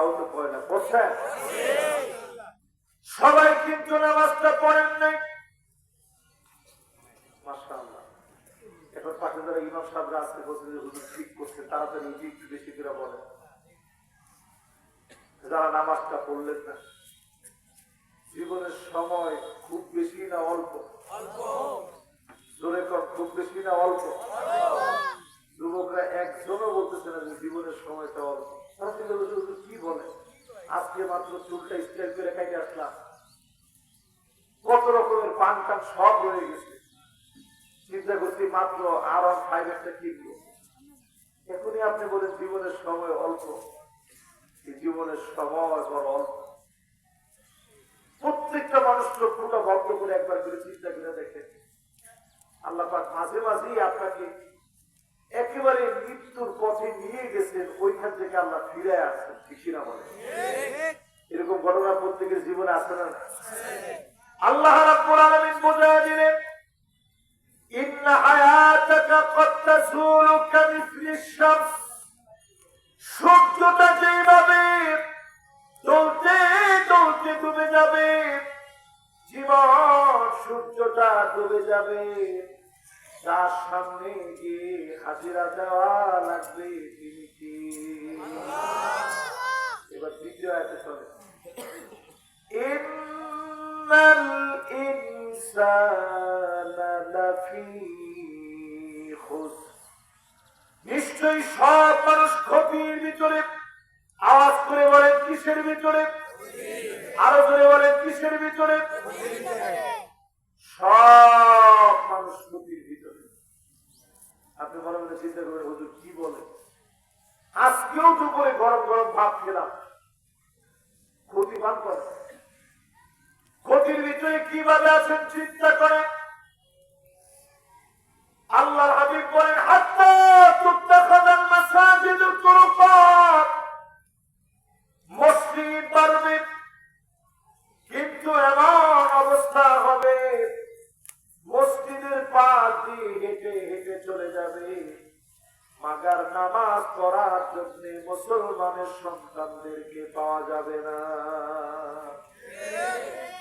তাও তো পড়ে না, পড়ছেন? সবাই কিন্তু নামাজটা পড়েন নাই। মাশাআল্লাহ। এখন পাশে যারা ইমাম সাহেবরা আজকে বলছে যে হুজুর ঠিক করছে, তাড়াতাড়ি একটু বেশি করে বলেন। যারা নামাজটা পড়লেন না, জীবনের সময় খুব বেশি না অল্প? জোরে কর, খুব বেশি না অল্প? যুবকরা একজনও বলতেছে না যে জীবনের সময়টা অল্প। কি বলে, আজকে মাত্র চুলটা স্টাইল করে খাইতে আসলাম, কত রকমের পান টান সব রয়ে গেছে, চিন্তা করছি মাত্র R15 একটা কিনবো। এখনই আপনি বলেন জীবনের সময় অল্প। এই জীবনের সময় বড় অল্প। প্রত্যেকটা মানুষ চক্ষুটা বন্ধ করে একবার করে চিন্তা করে দেখেন, আল্লাহ পাক মাঝে মাঝেই আপনাকে একেবারে মৃত্যুর পথে নিয়ে গেছেন, ওইখান থেকে আল্লাহ ফিরে আসছেন, ঠিক না বলে? এরকম ঘটনা প্রত্যেকের জীবনে আছে না? আল্লাহ রাব্বুল আলামিন বোঝায় দিলেন, ইন্না হায়াতাকা ক্বাদ তাসুলু কামিসলিশ শামস। সূর্যটা যেভাবে চলতে চলতে ডুবে যাবে, জীবন সূর্যটা ডুবে যাবে, তার সামনে গিয়ে হাজিরা দেওয়া লাগবে তিনি কি? এবার দ্বিতীয় আয়াতে চলে, ইন্নাল ইনসানা লাফি খুসর। নিশ্চয়ই সব মানুষ ক্ষতির ভিতরে। আওয়াজ করে বলেন কিসের ভিতরে? আরো জোরে বলেন কিসের ভিতরে? সব মানুষ ক্ষতির ভিতরে। আপনি মনে মনে চিন্তা করেন, হুজুর কি বলে? আজকেও দুপুরে গরম গরম ভাত খেলাম, ক্ষতি পান করে। ক্ষতির ভিতরে কিভাবে আছেন চিন্তা করেন। আল্লাহর হাবিব বলেন, হাত্তা তুত্তাখাযাল মাসাজিদু তুরুকাত। মসজিদ বাড়বে, কিন্তু এমন অবস্থা হবে মসজিদের পাশ দিয়ে হেঁটে হেঁটে চলে যাবে, মাগার নামাজ পড়ার জন্য মুসলমানের সন্তানদেরকে পাওয়া যাবে না।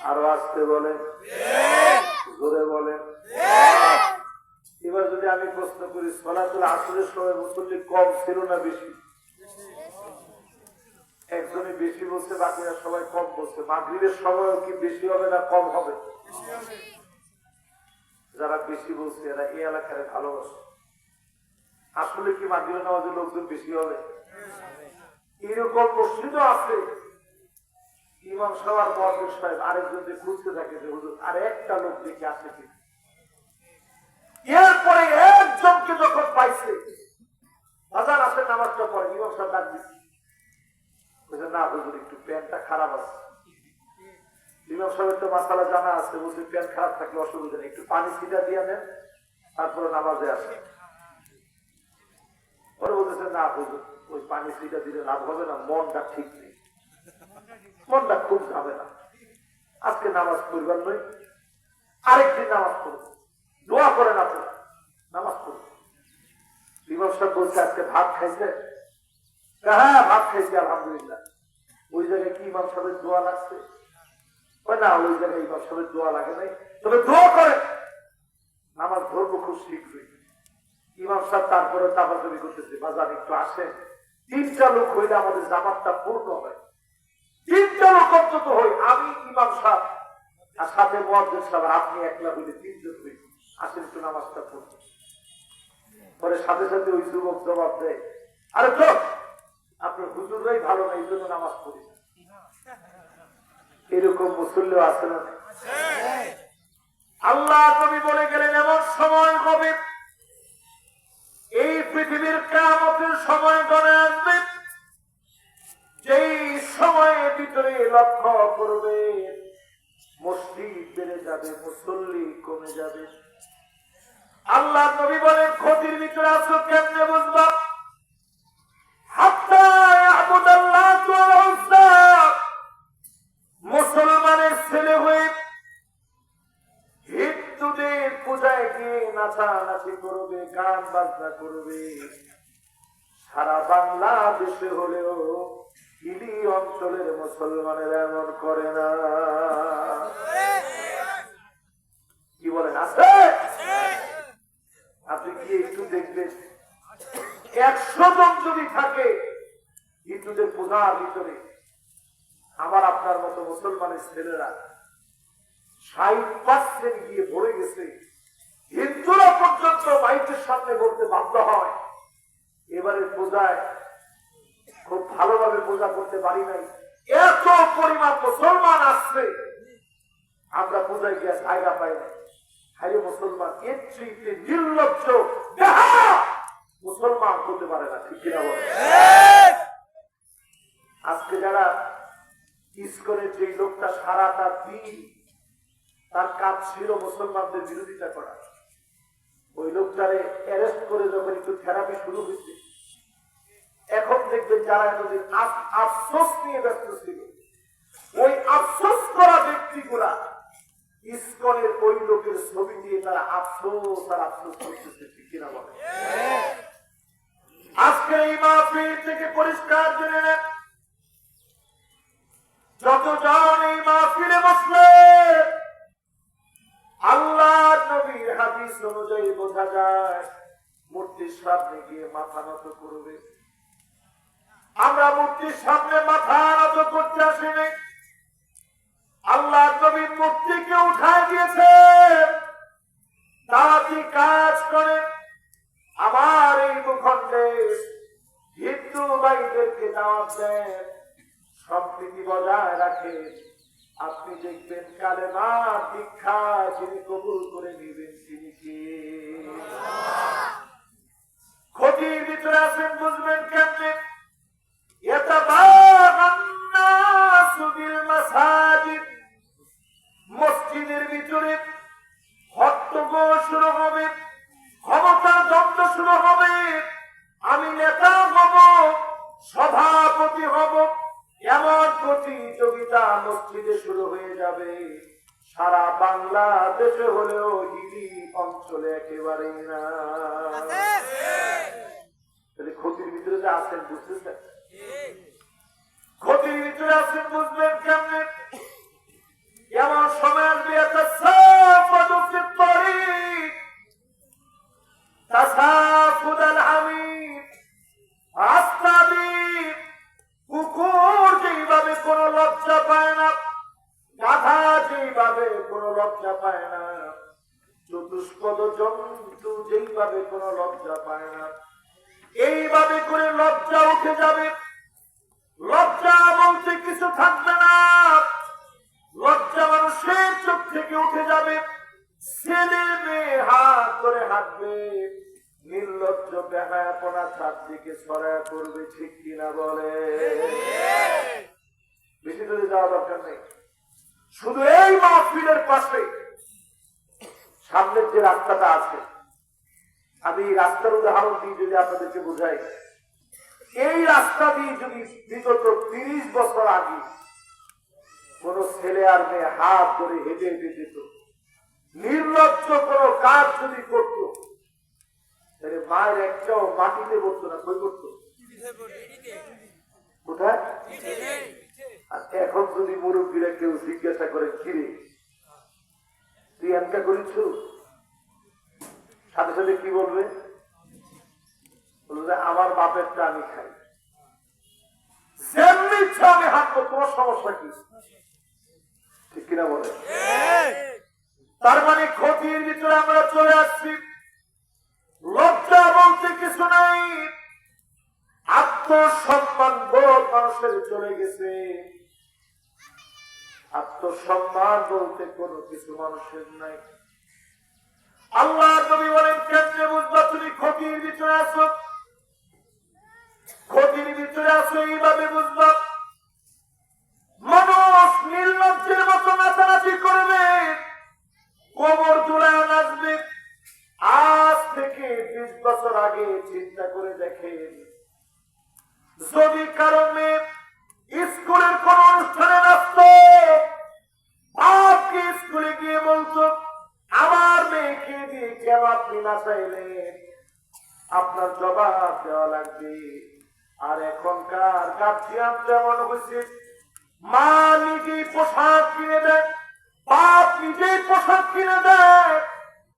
আরো আসতে বলেন, জোরে বলেন। এবার যদি আমি প্রশ্ন করি, সালাতুল আসরের সময় মুসল্লি কম ছিল না বেশি? একজনে বেশি বলছে, বাকিরা সবাই কম বলছে। মাগরিবের সময় কি বেশি হবে না কম হবে? যারা বেশি বলছে এরা এই এলাকার ভালোবাসে। আসলে কি মাগরিবের নামাজের লোকজন বেশি হবে? এরকম মসজিদও আছে, ইমাম সাহেব আর মুয়াজ্জিন সাহেব আরেকজনকে খুঁজতে থাকে যে হুজুর আর একটা লোক দেখে আসে কি। এরপরে একজনকে যখন পাইছে, আজান আসে নামাজটা পড়ে, ইমাম সাহেব ডাক দিচ্ছে, না হুজুর একটু প্যান্টটা খারাপ আছে। ইমাম সাহেবের তো মাসালা জানা আছে, বলছে প্যান্ট খারাপ থাকলে অসুবিধা নেই, একটু পানি ছিটা দিয়ে নেন, তারপরে নামাজে আসে। পরে বলতেছে, না হুজুর ওই পানি ছিটা দিলে লাভ হবে না, মনটা ঠিক নেই, মনটা খুব ঝামেলা, আজকে নামাজ পড়বার নয়, আরেকদিন নামাজ পড়বো, দোয়া করেন আপনারা, নামাজ পড়বো। ইমাম সাহেব বলছে, আজকে ভাত খাইছে? হ্যাঁ ভাত খাইছে আলহামদুলিল্লাহ। ওই জায়গায় কি ইমাম সাহেবের দোয়া লাগছে? না, ওই জায়গায় ইমাম সাহেবের দোয়া লাগে নাই, তবে দোয়া করেন, নামাজ ধরবো খুব শীঘ্রই। ইমাম সাহেব তারপরে চাপাচাপি করতেছে, বাজার একটু আসেন, 3টা লোক হইলে আমাদের জামাতটা পূর্ণ হয়, 3টা লোক অন্তত হই, আমি ইমাম সাহেব আর সাথে মুয়াজ্জিন সাহেব, আপনি একলা হইলে 3 জন হই, আসেন একটু নামাজটা পড়ব। পরে সাথে সাথে ওই যুবক জবাব দেয়, আরে তো আপনার হুজুররাই ভালো না, এই জন্য নামাজ পড়ি। এরকম মুসল্লি আছে না? আল্লাহ নবী বলে গেলেন, এমন সময় হবে এই পৃথিবীর কিয়ামতের সময় গণে আসবে, যেই সময়ের ভিতরে লক্ষ্য করবে মসজিদ বেড়ে যাবে, মুসল্লি কমে যাবে। আল্লাহ নবী বলেন, ক্ষতির ভিতরে আছো কেমনে বুঝবা? মুসলমানের ছেলে হয়ে হিন্দুদের পূজায় গিয়ে নাচানাচি করবে, গান বাজনা করবে, সারা বাংলাদেশে হলেও হিলি অঞ্চলের মুসলমানেরা এমন করে না। কি বলেন আছে? আপনি কি একটু দেখবেন 100 জন যদি থাকে হিন্দুদের পূজার ভিতরে, আমার আপনার মতো মুসলমানের ছেলেরা 60% গিয়ে ভরে গেছে। হিন্দুরা পর্যন্ত মাইকের সামনে বলতে বাধ্য হয়, এবারে পূজায় খুব ভালোভাবে পূজা করতে পারি নাই, এত পরিমাণ মুসলমান আসছে, আমরা পূজায় গিয়ে জায়গা পাই নাই। হাইরে মুসলমান এর চেয়ে নির্লজ্জ মুসলমান হতে পারে না, ঠিক কিনা বলে? আজকে যারা ইসকনের যে লোকটা সারাটা দিন তার কাজ ছিল মুসলমানদের বিরোধিতা করা, ওই লোকটারে অ্যারেস্ট করে যখন একটু থেরাপি শুরু হয়েছে, এখন দেখবেন যারা এতদিন আফসোস নিয়ে ব্যস্ত ছিল, ওই আফসোস করা ব্যক্তিগুলা ইসকনের ওই লোকের ছবি দিয়ে তারা আফসোস আর আফসোস করতেছে, ঠিক কিনা বলে? আজকে এই মাহফিল থেকে পরিষ্কার জেনে নেন, যতজন এই মাহফিলে বসলে আল্লাহ নবীর হাদিস অনুযায়ী বোঝা যায় মূর্তির সামনে গিয়ে মাথা নত করবে। আমরা মূর্তির সামনে মাথা নত করতে আসিনি, আল্লাহ নবীর মূর্তিকে উঠায় দিয়েছে। দাওয়াতি কাজ করে আমার এই ভূখণ্ডে হিন্দু ভাইদেরকে দাওয়াত দেন, সম্প্রীতি বজায় রাখে। আপনি দেখবেন কালেমা দীক্ষা যিনি কবুল করে নিবেন তিনি কে? ক্ষতির ভিতরে আছেন, বুঝবেন কেমনে? মসজিদের ভিতরে হট্টগোল শুরু হবে, ক্ষমতার দ্বন্দ্ব শুরু হবে, আমি নেতা হব, সভাপতি হব, এমন প্রতিযোগিতা মসজিদে শুরু হয়ে যাবে। সারা বাংলাদেশে হলেও হিলি অঞ্চলে একেবারেই না। ক্ষতির ভিতরে যে আছেন বুঝতেছেন? ক্ষতির ভিতরে আছেন বুঝবেন কেমনে? এমন সময় আসবে একটা সাফাদুফিত তরিক তাসাফুদাল হামিদ, আস্তাবিদ, কুকুর যেইভাবে কোন লজ্জা পায় না, গাধা যেইভাবে কোন লজ্জা পায় না, চতুষ্পদ জন্তু যেইভাবে কোন লজ্জা পায় না, এইভাবে করে লজ্জা উঠে যাবে। লজ্জা বলতে কিছু থাকবে না, লজ্জা মানুষের চোখ থেকে উঠে যাবে। ছেলে মেয়ে হাত ধরে হাঁটবে, নির্লজ্জ বেহায়াপনা চারদিকে ছড়ায় করবে, ঠিক কিনা বলে? বেশি দূরে যাওয়া দরকার নেই, শুধু এই মাহফিলের পাশে সামনের যে রাস্তাটা আছে, আমি রাস্তার উদাহরণ দিয়ে যদি আপনাদেরকে বোঝাই, এই রাস্তা দিয়ে যদি বিগত 30 বছর আগে কোন ছেলে আর মেয়ে হাত ধরে হেঁটে হেঁটে যেত, নির্লজ্জ কোন কাজ যদি করত, তাহলে মায়ের একটাও মাটিতে বসতো না, কই করতো? কোথায়? আর এখন যদি মুরব্বীরা কেউ জিজ্ঞাসা করে, কিরে তুই এমটা করিস, সাথে সাথে কি বলবে? বলবে আমার বাপেরটা আমি খাই, যেমনি ইচ্ছা আমি হাঁটবো, তোমার সমস্যা কি? ঠিক কিনা বলে? তার মানে ক্ষতির ভিতরে আমরা চলে আসছি। লজ্জা বলতে কিছু নাই, আত্মসম্মান বোধ মানুষের চলে গেছে। আত্মসম্মান বলতে কোনো কিছু মানুষের নাই। আল্লাহ নবী বলেন, কেমনে বুঝবা তুমি ক্ষতির ভিতরে আছো? ক্ষতির ভিতরে আছো এইভাবে বুঝবা, মানুষ নির্লজ্জের মতো নাচানাচি করবে, কোমর জোড়ায় নাচবে। আজ থেকে 20 বছর আগে চিন্তা করে দেখেন, যদি কারো মেয়ে স্কুলের কোন অনুষ্ঠানে নাচত, আপনি স্কুলে গিয়ে বলতো আমার মেয়েকে দিয়ে কেন আপনি নাচাইলেন, আপনার জবাব দেওয়া লাগবে, আর এখনকার গার্জিয়ান যেমন হয়েছে, মা নিজেই পোশাক কিনে দেয়, বাপ নিজেই পোশাক কিনে দেয়,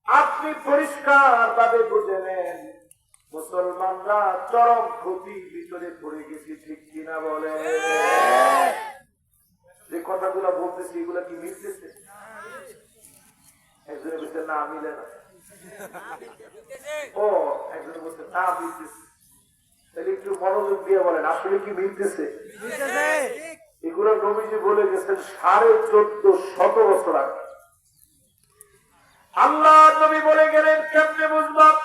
আপনি পরিষ্কার ভাবে বুঝে নেন মুসলমানরা চরম ক্ষতির ভিতরে পড়ে গেছি, ঠিক কিনা বলে? যে কথাগুলো বলতেছি এগুলা কি মিলতেছে? একজনে বলছে না মিলে না, ও একজনে বলছে না মিলতেছে। তাহলে একটু মনোযোগ দিয়ে বলেন আসলে কি মিলতেছে? এগুলো নবীজি বলে গেছেন 1450 বছর আগে। আল্লাহ নবী বলে গেলেন কেমনে বুঝলাম?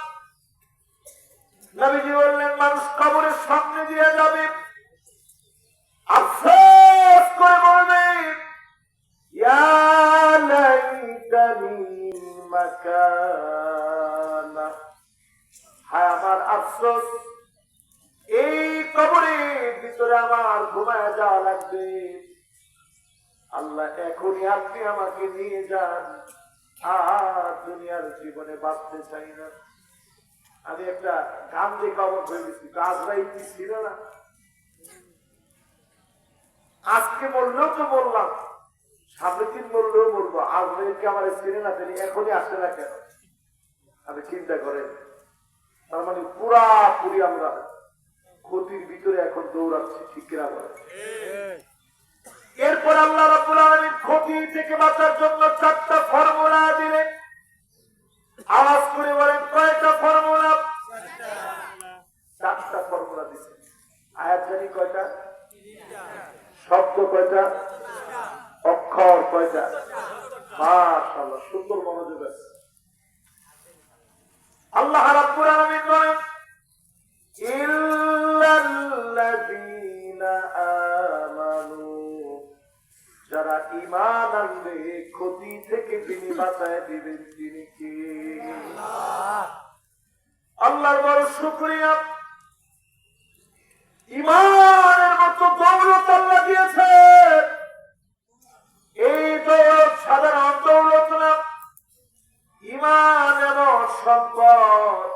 নবীজি বললেন মানুষ কবরের সামনে দিয়ে যাবে, আফসোস করে বলবে ইয়া লাইতানি মাকানা, হায় আমার আফসোস, এই কবরের ভিতরে আমার ঘুমায় যাওয়া লাগবে। আল্লাহ এখনই আপনি আমাকে নিয়ে যান, আর দুনিয়ার জীবনে বাঁচতে চাই না। আমি একটা গান দেখে অবাক হয়ে গেছি, আজরাইল কি ছিল না? আজকে বললেও তো বললাম, সামনের দিন বললেও বলবো, আজরাইলকে আমার চিনে না, তিনি এখনই আসে না কেন? আমি চিন্তা করেন, তার মানে পুরাপুরি আমরা ক্ষতির ভিতরে এখন দৌড়াচ্ছি, ঠিক কিনা বলেন? এরপর আল্লাহ রাব্বুল আলামিন ক্ষতি থেকে বাঁচার জন্য 4টা ফর্মুলা দিলেন। আওয়াজ করে বলেন কয়টা ফর্মুলা? 4টা ফর্মুলা দিয়েছেন। আয়াত জানি কয়টা? শব্দ কয়টা? অক্ষর কয়টা? মাশাআল্লাহ, সুন্দর মনোযোগ আছে। আল্লাহ রাব্বুল আলামিন বলেন ইল্লাল্লাযীনা আমানু, যারা ঈমান আনবে ক্ষতি থেকে যিনি বাঁচায় দিবেন তিনি কে? আল্লাহর বড় শুকরিয়া, ঈমানের মতো দৌলত আল্লাহ দিয়েছে। এই দৌলত সাধারণ দৌলত না, ঈমান এমন সম্পদ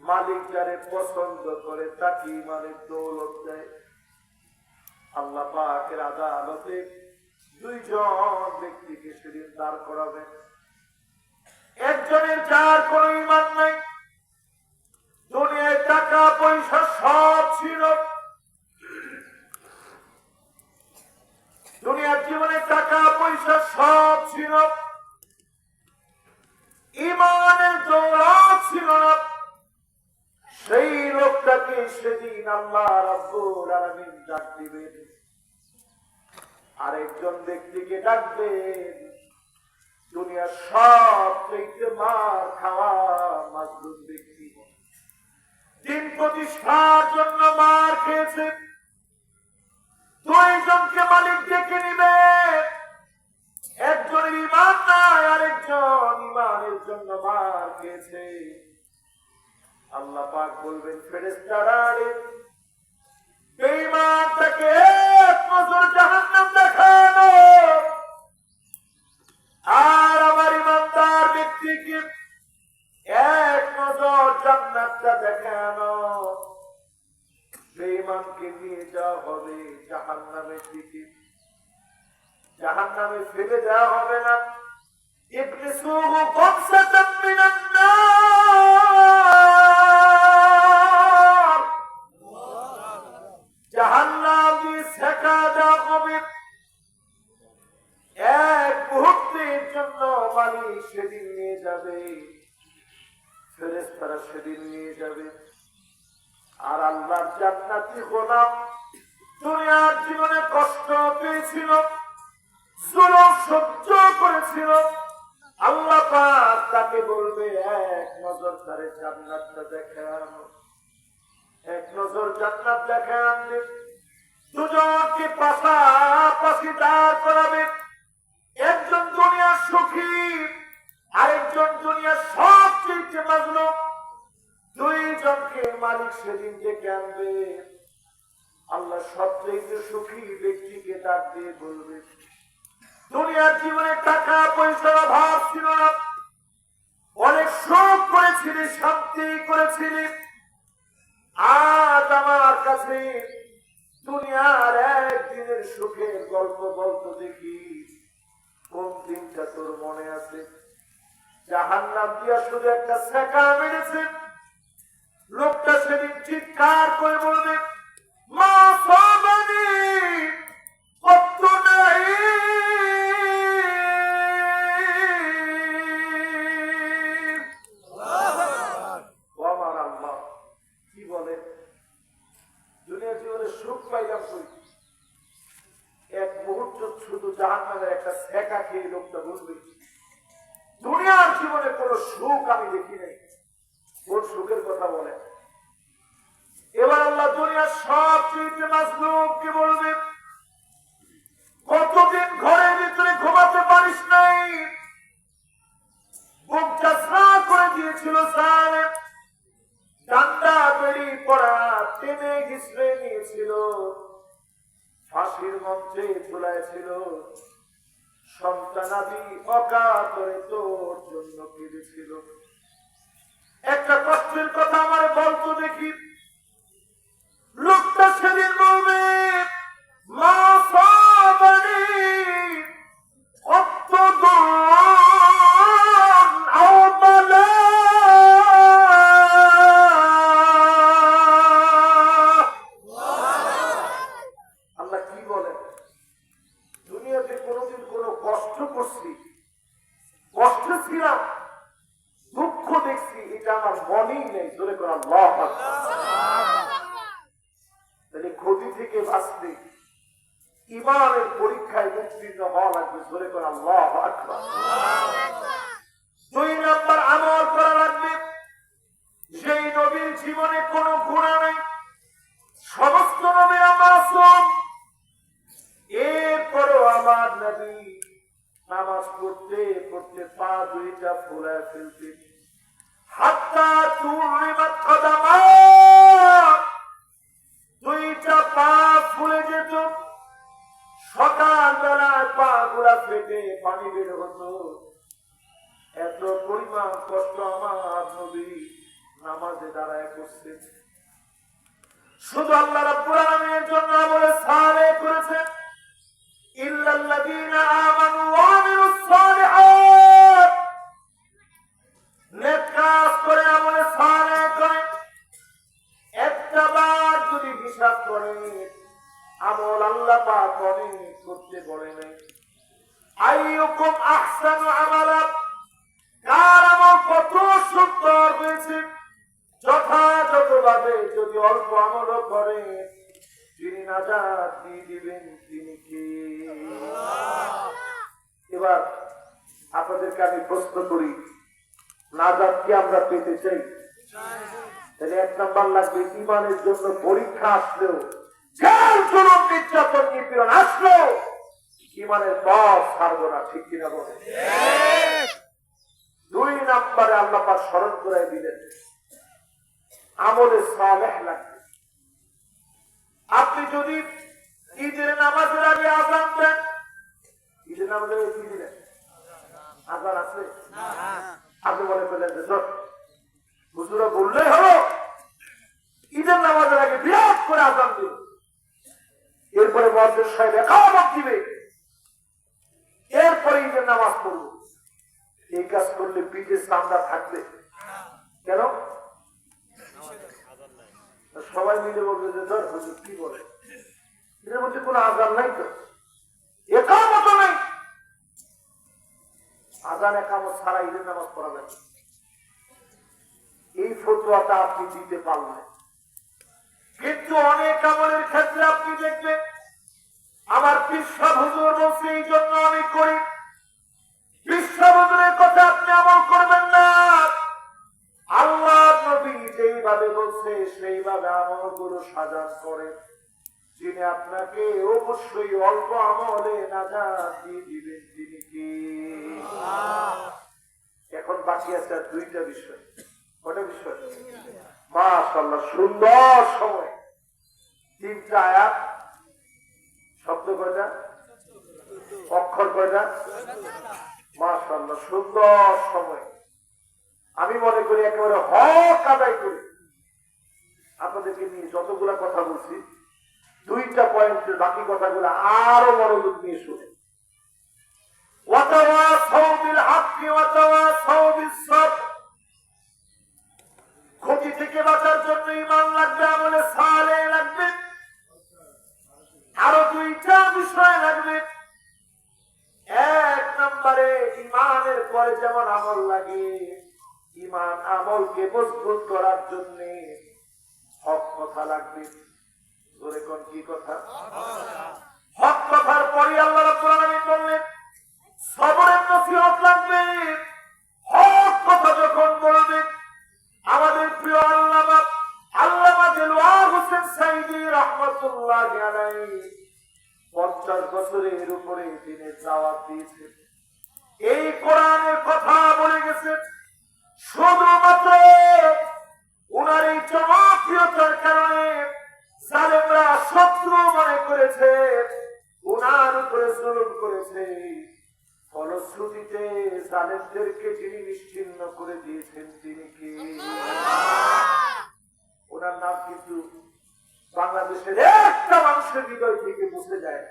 মালিক যারে পছন্দ করে তাকে ঈমানের দৌলত দেয়। আল্লাহ পাকের আদালতে 2 জন ব্যক্তিকে সেদিন দাঁড় করাবেন। একজনের যার কোনো ঈমান নাই, দুনিয়ায় টাকা পয়সা সব ছিল, দুনিয়ার জীবনে টাকা পয়সা সব ছিল, ঈমানের দৌলত ছিল না। সেই লোকটাকে সেদিন আল্লাহ রাব্বুল আলামিন ডাক দিবেন, আরেকজন ব্যক্তিকে ডাকবেন দুনিয়ার সবচেয়ে মার খাওয়া মাজলুম ব্যক্তি, দিন প্রতিষ্ঠার জন্য মার খেয়েছে। 2 জনকে মালিক ডেকে নিবে, একজনের ঈমান নাই, আরেকজন ঈমানের জন্য মার খেয়েছে। আল্লাহ পাক বলবেন ফেরেশতারা বেঈমানটাকে এক নজর জাহান্নাম দেখানো, আর আমার ঈমানদার ব্যক্তিকে এক নজর জান্নাতটা দেখানো। বেঈমানকে নিয়ে যাওয়া হবে জাহান্নামের দিকে, জাহান্নামে ফেলে দেওয়া হবে না। ইবলিসুহু কবসাতাম মিনান নার, জাহান্নাম দিয়ে সেকা দেওয়া হবে। এক মুহূর্তের জন্য মালিক সেদিন নিয়ে যাবে, ফেরেশতারা সেদিন নিয়ে যাবে। আর আল্লাহর জান্নাতি গোলাম দুনিয়ার জীবনে কষ্ট পেয়েছিল, জুলুম সহ্য করেছিল, আল্লাহ পাক তাকে বলবে এক নজর তারে জান্নাতটা দেখানো, এক নজর জান্নাত দেখানো। 2 জনকে পাশাপাশি দাঁড় করাবে, একজন দুনিয়ার সুখী, আরেকজন দুনিয়ার সবচেয়ে মাজলুম। 2 জনকে মালিক সেদিন ডেকে আনবে। আল্লাহ সবচেয়ে সুখী ব্যক্তিকে ডাক দিয়ে বলবে দুনিয়ার জীবনে টাকা পয়সার অভাব ছিল না, অনেক সুখ করেছিলি, শান্তি করেছিলি, আজ আমার কাছে আছে দুনিয়ার একদিনের সুখের গল্প বলতো দেখি কোন দিনটা তোর মনে আছে? জাহান্নাম দিয়া শুধু একটা সেকা মেরেছে, লোকটা সেদিন চিৎকার করে বলবে মা সাবানি কত নাই। আমার আল্লাহ কি বলে, দুনিয়ার জীবনে সুখ পাইলাম কই, এক মুহূর্ত শুধু জাহান্নামের একটা সেকা খেয়ে লোকটা বলবে দুনিয়ার জীবনে কোন সুখ আমি দেখি নাই। কোন সুখের কথা বলে? এবার আল্লাহ দুনিয়ার সব চিনতে মাজলুমকে বলবে কতদিন ঘরের ভিতরে ঘুমাতে পারিস নাই, বুক চাষা করে দিয়েছিল স্যার, ডান্ডা বেড়ি পড়া টেনে ঘিসড়ে নিয়েছিল, ফাঁসির মঞ্চে ঝুলাইছিল, সন্তানাদি অকাতরে তোর জন্য কেঁদেছিল। একটা কষ্টের কথা আমার বলতো দেখি, লোকটা সেদিন বলবে মা সাবানি কত আল্লাহ কি বলে, দুনিয়াতে কোনোদিন কোনো কষ্ট করছি, কষ্ট ছিলাম, দুঃখ দেখছি, এটা আমার মনেই নেই। জোরে করে আল্লাহু আকবার। তাহলে ক্ষতি থেকে বাঁচতে ইমানের পরীক্ষায় উত্তীর্ণ হওয়া লাগবে। জোরে করে আল্লাহু আকবার। 2 নাম্বার আমল করা লাগবে, যেই নবীর জীবনে কোনো গুনাহ নেই, সমস্ত নবীরা মাসুম, এরপরও আমার নবী নামাজ পড়তে পড়তে পা দুইটা ফুলায় ফেলতে, হাত্তা তুরিমাত কদামা, দুইটা পা ফুলে যেত, সকালবেলায় পা গুলা ফেটে পানি বের হতো। এত পরিমাণ কষ্ট আমার নবী নামাজে দাঁড়ায় করছে। শুধু আল্লাহ রাব্বুল আলামিনের জন্য আমলে সালেহ করেছেন, ইল্লাল্লাযীনা আমানু ওয়া আমিলুস সালিহাত, নেক কাজ করে আমলে সালেহ করে একটা বার যদি হিসাব করে আমল আল্লাহ পাক অনেক করতে বলে নাই। আইয়ুকুম আহসানু আমালা, কার আমল কত সুন্দর হয়েছে, যথাযথভাবে যদি অল্প আমলও করে তিনি নাজাত দিয়ে দিবেন, তিনি কে? এবার আপনাদেরকে আমি প্রশ্ন করি, নাজাত কি আমরা পেতে চাই? তাহলে 1 নাম্বার লাগবে, ইমানের জন্য পরীক্ষা আসলেও, জেল জুলুম নির্যাতন নিপীড়ন আসলেও ইমানের পথ ছাড়বো না। ঠিক কিনা বলে? 2 নাম্বারে আল্লাহ পাক স্মরণ করাই দিলেন আমলে সালেহ লাগবে। আপনি যদি ঈদের নামাজের আগে আযান দেন, ঈদের নামাজের কি দিলেন? আযান আছে? আপনি মনে করলেন যে হুজুরা বললেই হলো, ঈদের নামাজের আগে বিরাট করে আযান দিল, এরপরে মুয়াজ্জিন সাহেব ইকামত দিবে, এরপরে ঈদের নামাজ পড়ব। এই কাজ করলে পিঠে চামড়া থাকবে কেন? সবাই মিলে বলবে যে ধর হুজুর কি বলে, এর মধ্যে কোনো আযান নাই তো, ইকামত নাই, আযান ইকামত ছাড়া ঈদের নামাজ পড়া যায়। এই ফতোয়াটা আপনি দিতে পারলেন, কিন্তু অনেক আমলের ক্ষেত্রে আপনি দেখবেন আমার পিসা হুজুর বলছে এই জন্য আমি করি, পিসা হুজুরের কথা আপনি আমল করবেন না। আল্লাহ নবী যেইভাবে বলছে সেইভাবে আমলগুলো সাজান করে, যিনি আপনাকে অবশ্যই অল্প আমলে নাজাত দিয়ে দিবেন, তিনি কি? এখন বাকি আছে 2টা বিষয়। কয়টা বিষয়? মাশাআল্লাহ, সুন্দর সময়, 3টা আয়াত, শব্দ কয়টা, অক্ষর কয়টা? মাশাআল্লাহ, সুন্দর সময়। আমি মনে করি একেবারে হক আদায় করি আপনাদেরকে নিয়ে যতগুলা কথা বলছি, 2টা পয়েন্টের বাকি কথাগুলো আরো মনোযোগ নিয়ে শুনে। ক্ষতি থেকে বাঁচার জন্য ঈমান লাগবে, আমলে সালেহ লাগবে, আরো 2টা বিষয় লাগবে। 1 নম্বরে ঈমানের পরে যেমন আমল লাগে, ঈমান আমলকে মজবুত করার জন্য হক কথা লাগবে। ধরে কোন কি কথা? হক কথার পরে আল্লাহ রাব্বুল আলামিন বললেন সবরের নসিহত লাগবে। হক কথা যখন বলবে, আমাদের প্রিয় আল্লামা দেলোয়ার হোসেন সাঈদী রাহমাতুল্লাহি আলাইহি 50 বছরের উপরে দিনের দাওয়াত দিয়েছেন। এই কোরআনের কথা বলে গেছেন। শুধুমাত্র ওনার এই জনপ্রিয়তার কারণে জালেমরা শত্রু মনে করেছে, ওনার উপরে জুলুম করেছে। ফলশ্রুতিতে জালেমদেরকে যিনি নিশ্চিহ্ন করে দিয়েছেন তিনি কে? ওনার নাম কিন্তু বাংলাদেশের একটা মানুষের হৃদয় থেকে মুছে যায়,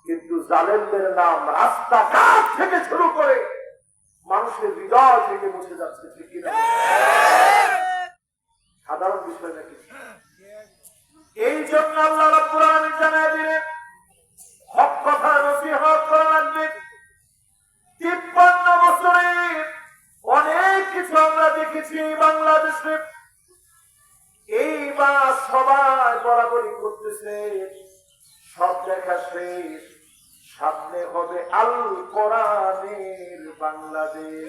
কিন্তু জালেমদের নাম রাস্তাঘাট থেকে শুরু করে মানুষের হৃদয় থেকে মুছে যাচ্ছে। ঠিক কিনা? সাধারণ বিষয় নাকি? এই জন্য আল্লাহ রাব্বুল আলামিন জানায় দিলেন হক কথা নসিহত করা লাগবে। 53 বছরে অনেক কিছু আমরা দেখেছি বাংলাদেশে। এইবার সবাই বরাবরই করতেছে, সব দেখা শেষ, সামনে হবে আল কোরআনের বাংলাদেশ।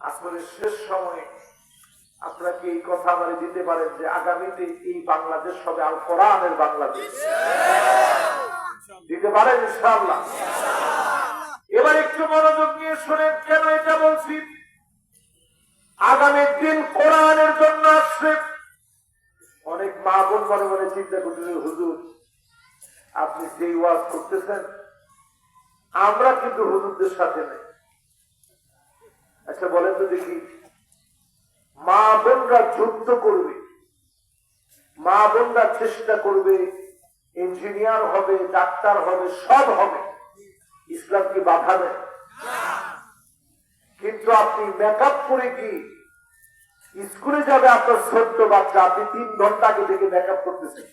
আসলে শেষ সময়ে আপনারা কি এই কথা বলে দিতে পারেন যে আগামীতে এই বাংলাদেশ হবে আল কোরআনের বাংলাদেশ? দিতে পারেন ইনশাআল্লাহ? এবার একটু মনোযোগ নিয়ে শুনেন কেন এটা বলছি। আগামী দিন কোরআনের জন্য আসছে। অনেক মা বোন মনে মনে চিন্তা করতেছে, হুজুর আপনি যেই ওয়াজ করতেছেন আমরা কিন্তু হুজুরদের সাথে নেই। আচ্ছা বলেন তো দেখি, মা বোনরা যুদ্ধ করবে, মা বোনরা চেষ্টা করবে, ইঞ্জিনিয়ার হবে, ডাক্তার হবে, সব হবে, ইসলাম কি বাধা দেয়? কিন্তু আপনি মেকআপ করে কি স্কুলে যাবে আপনার ছোট্ট বাচ্চা, আপনি 3 ঘন্টা আগে থেকে মেকআপ করতেছেন,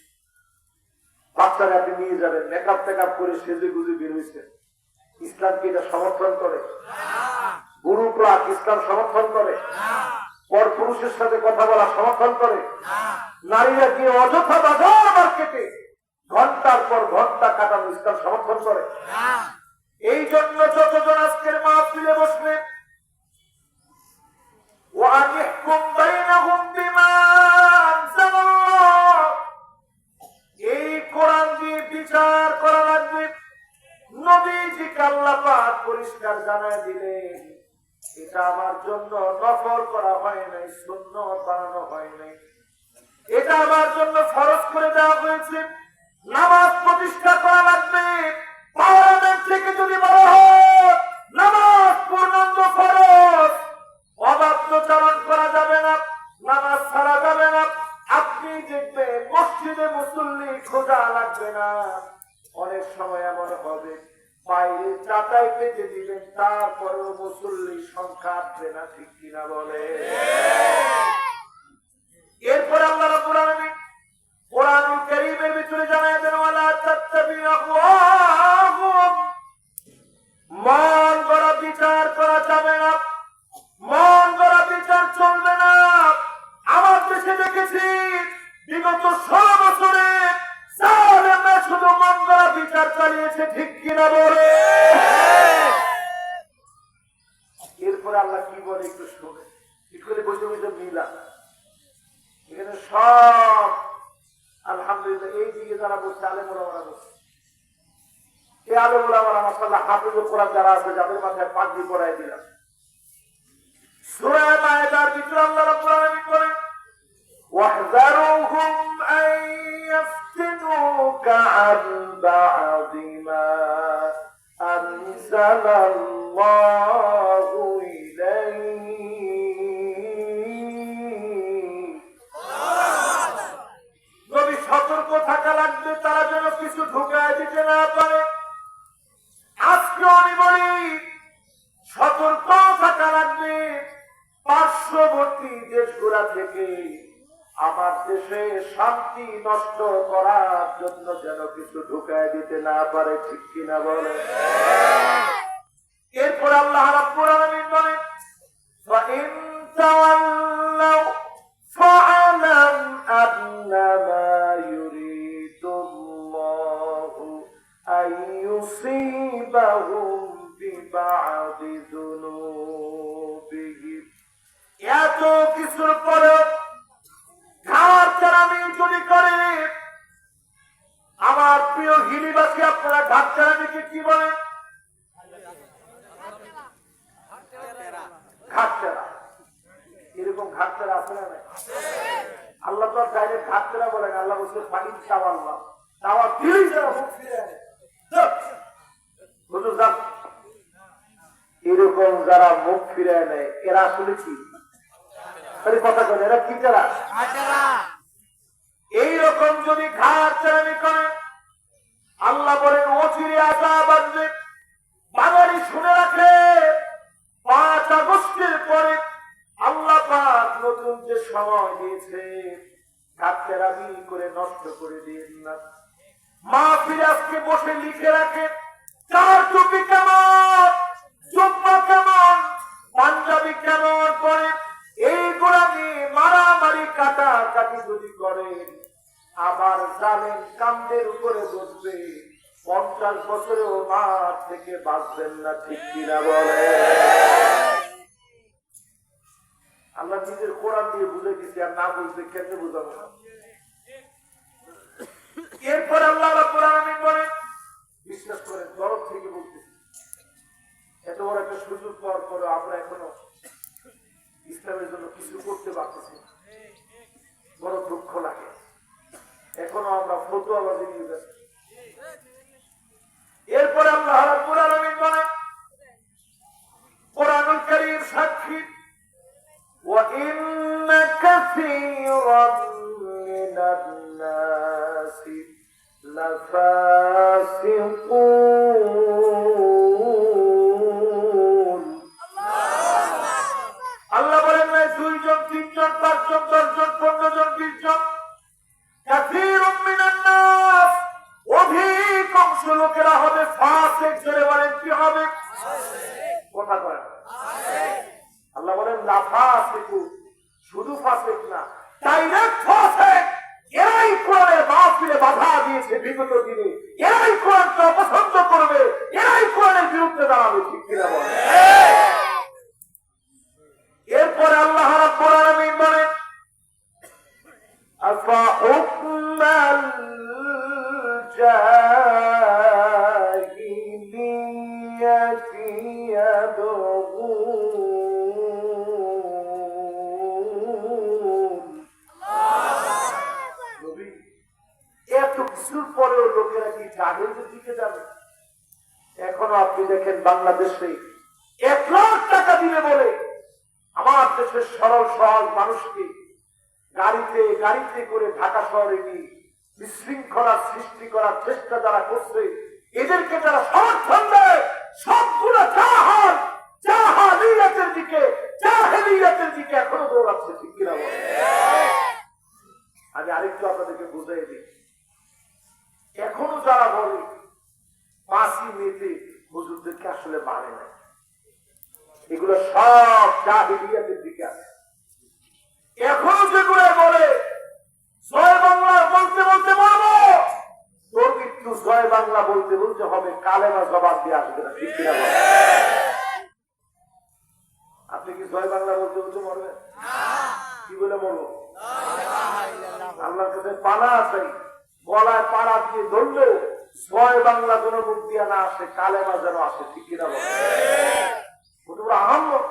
বাচ্চারা আপনি নিয়ে যাবেন, মেকআপ টেকআপ করে সেজে গুজে বের হয়েছেন, ইসলাম কি এটা সমর্থন করে? গুরু প্রাক ইসলাম সমর্থন করে? পর পুরুষের সাথে কথা বলা সমর্থন করে? নারীরা গিয়ে অযথা বাজার মার্কেটে ঘন্টার পর ঘন্টা কাটানো ইসলাম সমর্থন করে? এই জন্য যতজন আজকের মাহফিলে বসলেন, এই কোরআন দিয়ে বিচার করা লাগবে। নবীজিকে আল্লাহ পাক পরিষ্কার জানায় দিলেন, এটা আমার জন্য নফল করা হয় নাই, সুন্নাত বানানো হয় নাই, এটা আমার জন্য ফরজ করে দেওয়া হয়েছে। নামাজ প্রতিষ্ঠা করা লাগবে। পার্লামেন্ট থেকে যদি বলা হয় নামাজ পূর্ণাঙ্গ ফরজ, অবাধ্যচারণ করা যাবে না, নামাজ ছাড়া যাবে না। আপনি দেখবেন মসজিদে মুসল্লি খোঁজা লাগবে না। অনেক সময় এমন হবে বাইরে চাটাই পেতে দিবেন, তারপরেও মুসল্লির সংখ্যা আসবে না। ঠিক কিনা বলে? এরপর আল্লাহ রাব্বুল আলামিন কোরআনুল কারীমের ভিতরে জানায় দেন, ওয়ালা তাত্তাবিউ আহওয়াহুম, মন গড়া বিচার করা যাবে না, মন গড়া বিচার চলবে না। আমার দেশে দেখেছি বিগত 100 বছরে জালেমরা শুধু মন গড়া বিচার চালিয়েছে। ঠিক কিনা বলে? এরপরে আল্লাহ কি বলে একটু শুনে, ঠিক করে বসে বসে মিলা। এখানে সব আলহামদুলিল্লাহ এই দিকে যারা বসছে আলেমরা বসছে, এই আলেমরা মাশাআল্লাহ হাফেজ কোরআন যারা আছে, যাদের মাথায় পাগড়ি পরাই দিলাম। সূরা মায়েদার ভিতরে আল্লাহ রাব্বুল আলামিন বলেন, ওয়াহযারুহুম আন ইফতিনুকা আন বা'দি মা আনজালাল্লাহু ইলাইক দেশগুলা থেকে আমার দেশে শান্তি নষ্ট করার জন্য যেন কিছু ঢুকায় দিতে না পারে, ঠিক কিনা বলে। এরপর আল্লাহ রাব্বুল আলামিন বলেন فَإِن تَوَلَّوْا فَاعْلَمْ أَنَّمَا يُرِيدُ اللَّهُ أَن يُصِيبَهُم بِبَعْضِ ذُنُوبِهِمْ। এত কিছুর পরে ঘাটচারামি যদি করে, আমার প্রিয় হিলিবাসী আপনারা ঘাটচারামিকে কি বলেন? ঘাটচারা। এরকম ঘাটচারা আছে না? আল্লাহ তো ডাইরেক্ট ঘাটচারা বলেন, আল্লাহ বলছে ফাইন চাওয়াল্লাহ, চাওয়া দিলেই যারা মুখ ফিরে আনে। এরকম যারা মুখ ফিরে নেয় এরা আসলে কি কথা বলে? এরা কি যারা এইরকম যদি ঘাটচারামি করে, আল্লাহ বলেন অচিরে আযাব আসবে। বাঙালি শুনে রাখে, 5 আগস্টের পরে আল্লাহ পাক নতুন যে সময় দিয়েছে, ঘাটচারামি করে নষ্ট করে দিন না। মাহফিল আজকে বসে লিখে রাখে, চার টুপি কেমন, জুব্বা কেমন, পাঞ্জাবি কেমন পরে, এইগুলা নিয়ে মারামারি কাটাকাটি যদি করেন, আবার জানেন কান্দের উপরে বসবে, 50 বছরেও মাঠ থেকে বাঁচবেন না, ঠিক কিনা বলে। আল্লাহ নিজের কোরআন দিয়ে বুঝে দিচ্ছে, আর না বুঝতে কেমনে বুঝাবো না। এরপর আল্লাহ রাব্বুল আলামিন বলেন, বিশ্বাস করেন দরদ থেকে বলতেছি, এত বড় একটা সুযোগ পাওয়ার পরে আমরা এখনো ইসলামের জন্য কিছু করতে পারতেছি, বড় দুঃখ লাগে। এখনো আমরা ফতোয়াবাজি নিয়ে যাচ্ছি। এরপরে আল্লাহ রাব্বুল আলামিন বলেন, কোরআনুল কারীম সাক্ষী, ওয়া ইন্না কাসীরান মিনান নাসি লাফাসিকুন। আল্লাহ বলেন না 2 জন 3 জন 5 জন 10 জন 15 জন 20 জন, কাসীরুম মিনান নাস, অধিকাংশ লোকেরা হবে ফাসিক। জোরে বলেন কি হবে? কথা বলেন। আল্লাহ বলেন লাফাসিকুন, শুধু ফাসিক না, ডাইরেক্ট ফাসিক। এরাই কোরআনের মাহফিলে বাধা দিয়েছে বিগত দিনে, এরাই কোরআনকে অপছন্দ করবে, এরাই কোরআনের বিরুদ্ধে দাঁড়াবে, ঠিক কিনা বলেন। এরপরে আল্লাহ রাব্বুল আলামিন বলেন, আফা হুকমাল জাহিলিয়াতি ইয়াবগুন। নবী, এত কিছুর পরেও লোকেরা কি জাহেলদের দিকে যাবে? এখনো আপনি দেখেন বাংলাদেশে 1 লাখ টাকা দিবে বলে আমার দেশের সরল সহজ মানুষকে গাড়িতে করে ঢাকা শহরে নিয়ে বিশৃঙ্খলা সৃষ্টি করার চেষ্টা যারা করছে, এদেরকে যারা সমর্থন দেয়, সবগুলো জাহালিয়াতের দিকে এখনো দৌড়াচ্ছে, ঠিক কিনা বলে। আমি আরেকটু আপনাদেরকে বুঝাই দিই, এখনো যারা বলে 5ই মেতে হুজুরদেরকে আসলে মানে না, এগুলো সব জাহিলিয়াতের দিকে আছে। এখনো যেগুলো বলে জয় বাংলা বলতে বলতে মরবো, তোর মৃত্যু জয় বাংলা বলতে বলতে হবে, কালেমা জবাব দিয়ে আসবে না, ঠিক কিনা বলে। আপনি কি জয় বাংলা বলতে বলতে মরবেন? কি বলে মরবো? আল্লাহর কাছে পানা আছে, গলায় পাড়া দিয়ে ধরলেও জয় বাংলা যেন মুখ দিয়ে না আসে, কালেমা যেন আসে, ঠিক কিনা বলে। আহম্মদ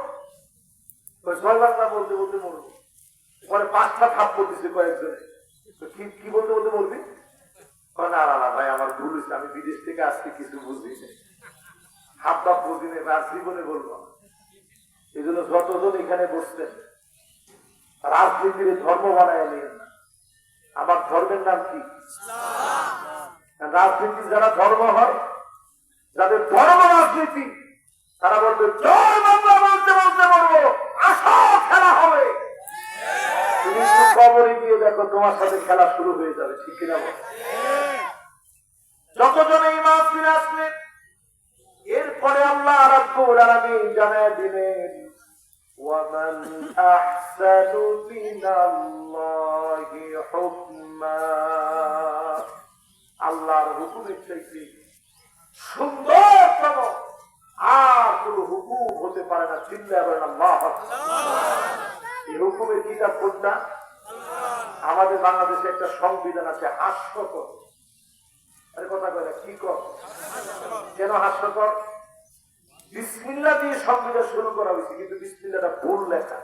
জয় বাংলা বলতে বলতে মরবো, পরে 5টা থাপ্পড় দিচ্ছে কয়েকজনে, কি বলতে বলতে বলবি? না ভাই আমার ভুল হয়েছে, আমি বিদেশ থেকে আজকে কিছু বুঝি, হাবভাব বুঝি নেই, আর জীবনে বলবো। এই জন্য যতজন এখানে বসছেন, রাজনীতির ধর্ম বানায় নিয়ে না। আমার ধর্মের নাম কি? রাজনীতি যারা ধর্ম হয়, যাদের ধর্ম রাজনীতি, তারা বলবে জয় বাংলা বলতে বলতে বলবো, আসো খেলা হবে। কবরে দিয়ে দেখো তোমার সাথে খেলা শুরু হয়ে যাবে, ঠিক কিনা বল? যতজন এই মাহফিলে আসলেন, এরপরে আল্লাহ রাব্বুল আলামিন জানায় দিলেন, ওয়ামান আহসানু মিনাল্লাহি হুকমা, আল্লাহর হুকুমের চাইতে সুন্দরতম আর কোন হুকুম হতে পারে না। চিল্লায় বলেন আল্লাহু আকবার। এই হুকুমের কিতাব কোনটা? আমাদের বাংলাদেশে একটা সংবিধান আছে, হাস্যকর। আরে কথা কয় না, কি কর? কেন হাস্যকর? বিসমিল্লাহ দিয়ে সংবিধান শুরু করা হয়েছে, কিন্তু বিসমিল্লাহটা ভুল লেখা।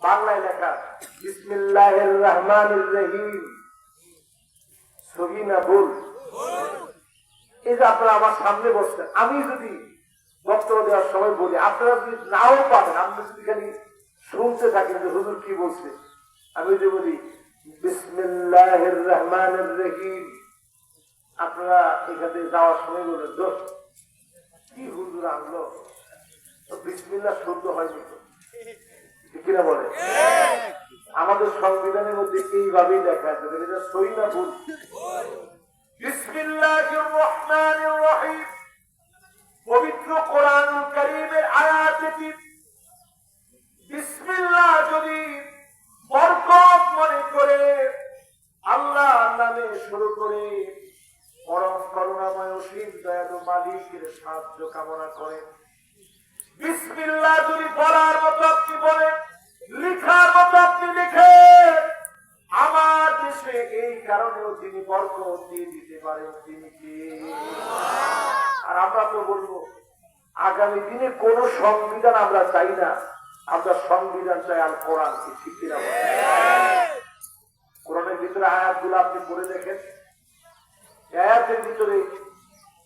বাংলায় লেখা বিসমিল্লাহির রহমানির রহিম, সহি না ভুল? এই যে আপনারা আমার সামনে বসছেন, আমি যদি বক্তব্য দেওয়ার সময় বলি, আপনারা যদি নাও পাবেন, আপনি যদি খালি শুনতে থাকেন যে হুজুর কি বলছে, আমি যদি বলি বিসমিল্লাহির রহমানির রহিম, আপনারা এখানে যাওয়ার সময় বলেন দোষ কি হুজুর আনলো, বিসমিল্লাহ শুদ্ধ হয়নি তো, ঠিক কিনা বলে? আমাদের সংবিধানের মধ্যে এইভাবেই লেখা আছে, এটা সহি না ভুল? বিসমিল্লাহির রহমানির রহিম, পবিত্র কোরআনুল কারীমের আয়াত এটি। বিসমিল্লাহ যদি বরকত মনে করে আল্লাহর নামে শুরু করে পরম করুণাময় অসীম দয়ালু মালিকের সাহায্য কামনা করে, বিসমিল্লাহ যদি বলার মতো আপনি বলেন, লিখার মতো আপনি লিখেন, আমার দেশে এই কারণেও যিনি বরকত দিয়ে দিতে পারেন তিনি কে? আর আমরা তো বলবো আগামী দিনে কোন সংবিধান আমরা চাই না, আমরা সংবিধান চাই আল কোরআন, কি ঠিক কিনা? কোরআনের ভিতরে আয়াতগুলো আপনি পড়ে দেখেন, আয়াতের ভিতরে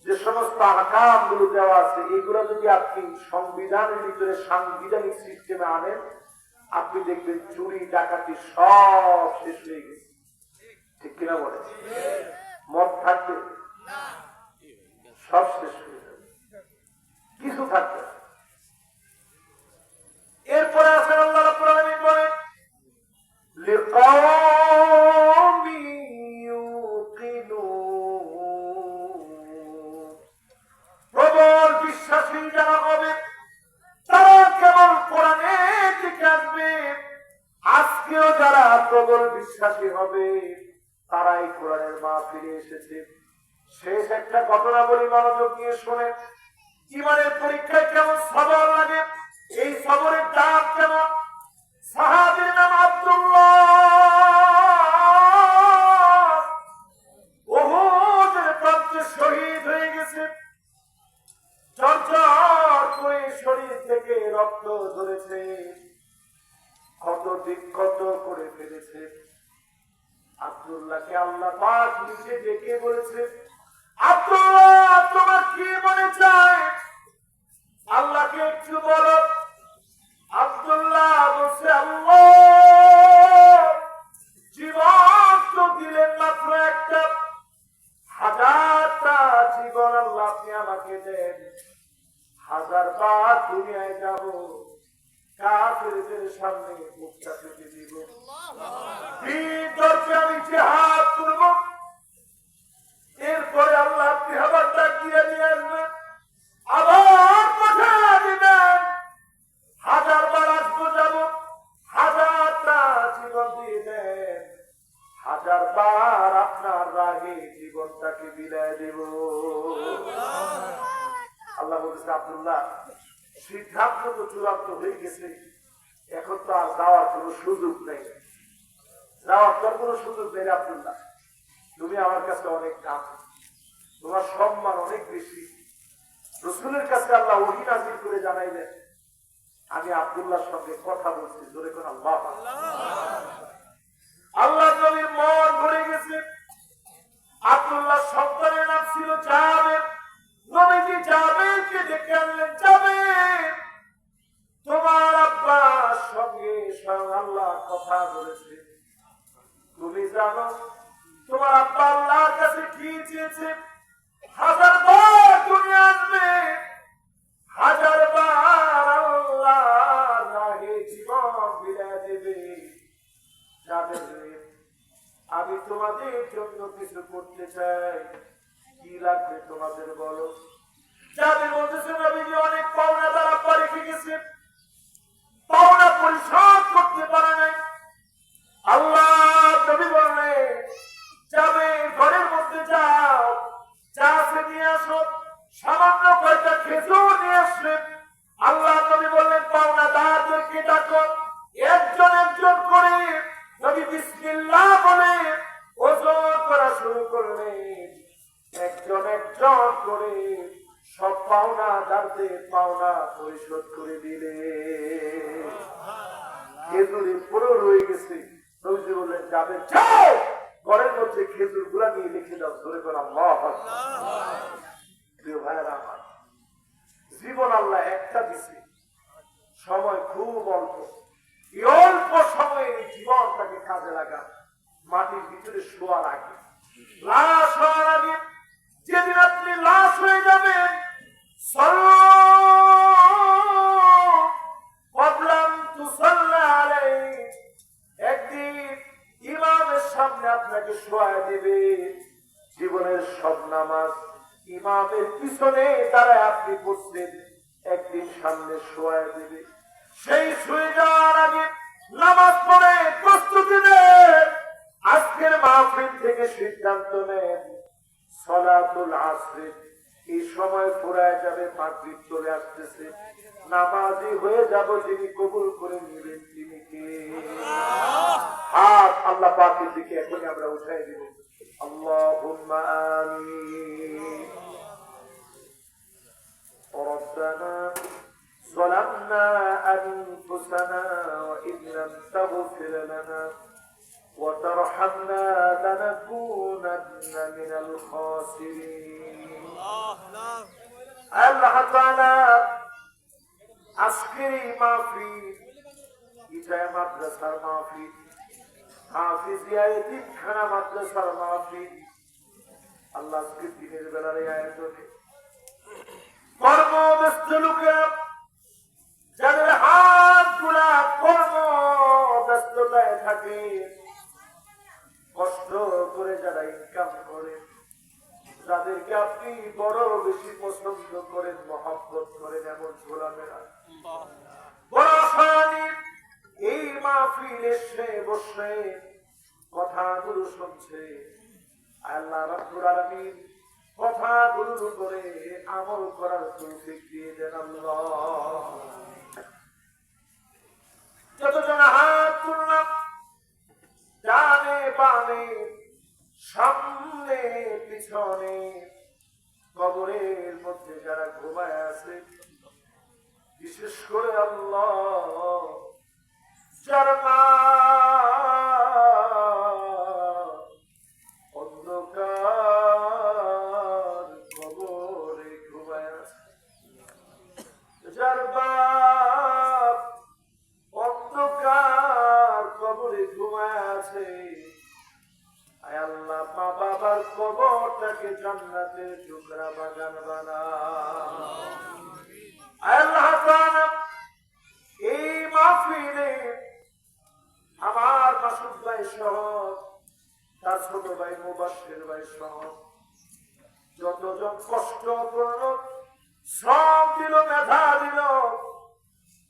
যে সমস্ত আহকাম গুলো দেওয়া আছে, এগুলো যদি আপনি সংবিধানের ভিতরে সাংবিধানিক সিস্টেমে আনেন, আপনি দেখবেন চুরি ডাকাতি সব শেষ হয়ে গেছে, ঠিক কিনা বলে? মদ থাকবে, সব শেষ হয়ে যাবে, কিছু থাকবে। এরপরে আছেন আল্লাহ রাব্বুল আলামিন বলেন, লিকাওমি ইউকিনুন, প্রবল বিশ্বাসী যারা হবে তারা কেবল কোরআনের দিকে আসবে। আজকেও যারা প্রবল বিশ্বাসী হবে তারাই কোরআনের মাহফিলে এসেছে। শেষ একটা ঘটনা বলি, মনোযোগ দিয়ে শোনেন। ইমানের পরীক্ষায় কেমন সবর লাগে, এই সবরের দাম কেমন। সাহাবীর নাম আব্দুল্লাহ, উহুদের প্রান্তে শহীদ হয়ে গেছে। চরচর করে শরীর থেকে রক্ত ঝরেছে, ক্ষত বিক্ষত করে ফেলেছে। আব্দুল্লাহকে আল্লাহ পাক নিচে ডেকে বলেছে, আব্দুল্লাহ তোমার কি মনে চায়, আল্লাহকে একটু বলো। আব্দুল্লাহ বলছে, আল্লাহ জীবন তো দিলেন মাত্র একটা, হাজারটা জীবন আল্লাহ আপনি আমাকে দেন, 1000 বার দুনিয়ায় যাব, কাফেরদের সামনে মুখটা পেতে দিব, দরজা আমি জিহাদ করব। এরপরে আল্লাহ আপনি আবার ডাক দিয়ে নিয়ে আসবেন, আবার পাঠা দিবেন, 1000 বার আসবো যাব, 1000টা জীবন দিয়ে দেন, 1000 বার আপনার রাহে জীবনটাকে বিলাই দেব। আল্লাহ বলছে, আব্দুল্লাহ সিদ্ধান্ত তো চূড়ান্ত হয়ে গেছে, এখন তো আর যাওয়ার কোন সুযোগ নেই, যাওয়ার তোর কোন সুযোগ নেই। আব্দুল্লাহ তুমি আমার কাছে অনেক দাম, তোমার সম্মান অনেক বেশি। রাসূলের কাছে আল্লাহ ওহী নাযিল করে জানাইলেন, আমি আব্দুল্লাহর সঙ্গে কথা বলছি, জোরে কোন আল্লাহ। আল্লাহ নবীর মন ভরে গেছে। আব্দুল্লাহ সন্তানের নাম ছিল জাবের। নবীজি জাবেরকে ডেকে আনলেন, জাবের তোমার আব্বার সঙ্গে স্বয়ং আল্লাহ কথা বলেছে, তুমি জানো তোমার আব্বা আল্লাহর কাছে কি চেয়েছে? 1000 বার তুমি আসবে, 1000 বার আল্লাহর রাহে জীবন বিলাই দেবে, তোমাদের জন্য কিছু করতে চাই, কি লাগবে তোমাদের বলো। যাদের বলতেছে নবীজি অনেক পাওনা তারা রেখে গেছে, পাওনা পরিশোধ করতে পারে নাই। আল্লাহ নবী বললেন যাবে ঘরের মধ্যে যাও, চা নিয়ে আসো, সামান্য কয়টা খেজুর নিয়ে আসলেন। আল্লাহ নবী বললেন পাওনাদারদেরকে ডাকো, একজন একজন করে নবী বিসমিল্লাহ বলে ওজন করা শুরু করলেন। একজন একজন করে সব পাওনাদারদের পাওনা পরিশোধ করে দিলে। খেজুরে পুরো রয়ে গেছে। নবীজি বললেন যাবে যাও, ঘরের মধ্যে খেজুর গুলা নিয়ে লিখে দাও। ধরে করে আল্লাহ। প্রিয় ভাইয়েরা আমার, জীবন আল্লাহ একটা দিছে, সময় খুব অল্প। এই অল্প সময়ে জীবনটাকে কাজে লাগা। মাটির ভিতরে শোয়ার আগে, লাশ হওয়ার আগে, যেদিন আপনি লাশ হয়ে যাবেন, একদিন ইমামের সামনে আপনাকে শোয়া দেবে। জীবনের সব নামাজ ইমামের পিছনে দাঁড়ায় আপনি পড়ছেন, একদিন সামনে শোয়া দেবে। সেই শুয়ে যাওয়ার আগে নামাজ পড়ে প্রস্তুতি নেন। আজকের মাহফিল থেকে সিদ্ধান্ত নেন সালাতুল আসর এই সময় ফুরায় যাবে, মাগরিব চলে আসতেছে, নামাজি হয়ে যাব, যিনি কবুল করে নেবেন তিনি কে? হাত আল্লাহ পাকের দিকে এখন আমরা উঠাই দিব। আল্লাহুম্মা আমিন। রব্বানা ظلمنا أنفسنا وإن لم تغفر لنا وترحمنا لنكونن من الخاسرين. الله تعالى আজকের এই মাহফিল, এটা মাদ্রাসার মাহফিল, হাফিজিয়া এতিমখানা মাদ্রাসার মাহফিল। আল্লাহ আজকে দিনের বেলার এই আয়োজনে কর্মব্যস্ত লোকেরা, যাদের হাত গুলা কর্ম ব্যস্ততায় থাকে, কষ্ট করে যারা ইনকাম করে, যাদেরকে আপনি বড় বেশি পছন্দ করেন, মহব্বত করেন, এমন গোলামেরা বড় আসানি এই মাহফিল এসে বসে কথাগুলো শুনছে। আল্লাহ রাব্বুল আলামিন কথাগুলোর উপরে আমল করার তৌফিক দিয়ে দেন আল্লাহ। যতজন হাত তুললাম, ডানে বামে সামনে পিছনে, কবরের মধ্যে যারা ঘুমায় আছে, বিশেষ করে আল্লাহ যার মা অন্ধকার কবরে ঘুমায় আছে, যার বাপ অন্ধকার কবরে ঘুমায় আছে, আয় আল্লাহ মা বাবার কবরটাকে জান্নাতের টুকরা বাগান বানাও। আয় আল্লাহ তাআলা এই মাহফিলে আমার মাসুদ ভাই সহ, তার ছোট ভাই মুবাশশির ভাই সহ যতজন কষ্ট করলো, শ্রম দিল, মেধা দিল,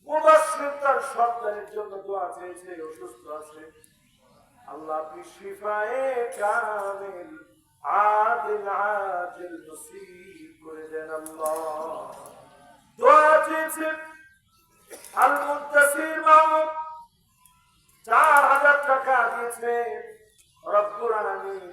মুবাশশির তার সন্তানের জন্য দোয়া চেয়েছে, অসুস্থ আছে, আল্লাহ আপনি শিফায়ে কামিল আদিল আজিল নসিব করে দেন আল্লাহ। দোয়া চেয়েছে আল মুনতাসির মাহমুদ 4000 টাকা দিয়েছে, রব্বুল আলামিন